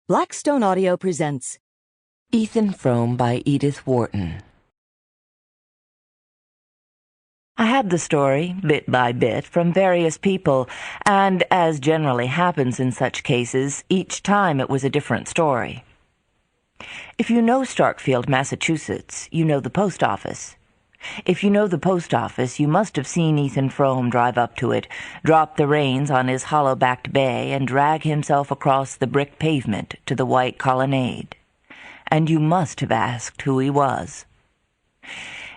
Blackstone Audio presents Ethan Frome by Edith Wharton. I had the story, bit by bit, from various people, and, as generally happens in such cases, each time it was a different story. If you know Starkfield, Massachusetts, you know the post office. If you know the post office, you must have seen Ethan Frome drive up to it, drop the reins on his hollow-backed bay, and drag himself across the brick pavement to the white colonnade. And you must have asked who he was.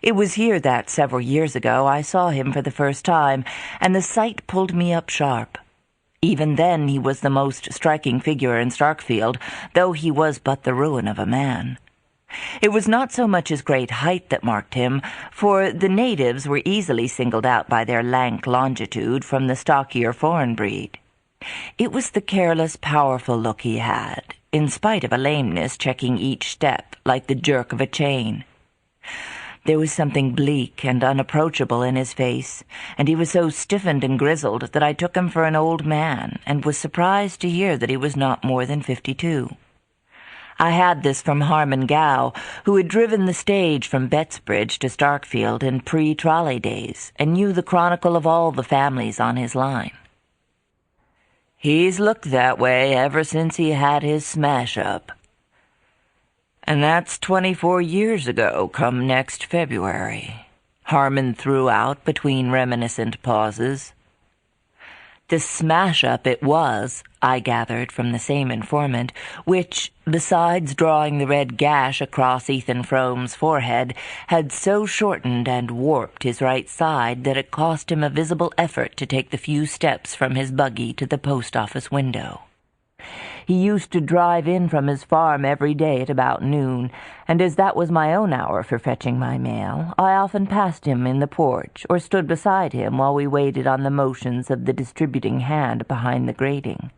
It was here that, several years ago, I saw him for the first time, and the sight pulled me up sharp. Even then he was the most striking figure in Starkfield, though he was but the ruin of a man. It was not so much his great height that marked him, for the natives were easily singled out by their lank longitude from the stockier foreign breed. It was the careless, powerful look he had, in spite of a lameness checking each step like the jerk of a chain. There was something bleak and unapproachable in his face, and he was so stiffened and grizzled that I took him for an old man, and was surprised to hear that he was not more than 52. I had this from Harmon Gow, who had driven the stage from Bettsbridge to Starkfield in pre-trolley days, and knew the chronicle of all the families on his line. "He's looked that way ever since he had his smash-up. And that's 24 years ago, come next February," Harmon threw out between reminiscent pauses. The smash-up it was, I gathered from the same informant, which, besides drawing the red gash across Ethan Frome's forehead, had so shortened and warped his right side that it cost him a visible effort to take the few steps from his buggy to the post-office window. He used to drive in from his farm every day at about noon, and as that was my own hour for fetching my mail, I often passed him in the porch or stood beside him while we waited on the motions of the distributing hand behind the grating.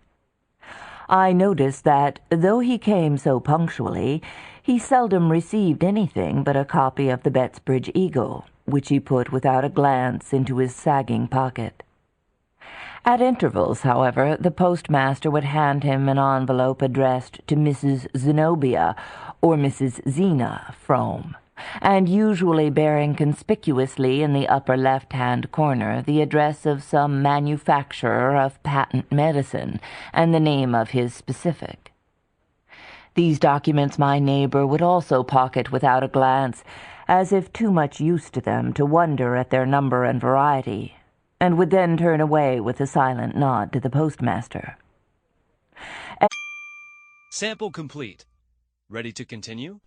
I noticed that, though he came so punctually, he seldom received anything but a copy of the Bettsbridge Eagle, which he put without a glance into his sagging pocket. At intervals, however, the postmaster would hand him an envelope addressed to Mrs. Zenobia or Mrs. Zena Frome, and usually bearing conspicuously in the upper left-hand corner the address of some manufacturer of patent medicine and the name of his specific. These documents my neighbor would also pocket without a glance, as if too much used to them to wonder at their number and variety, and would then turn away with a silent nod to the postmaster. Sample complete. Ready to continue?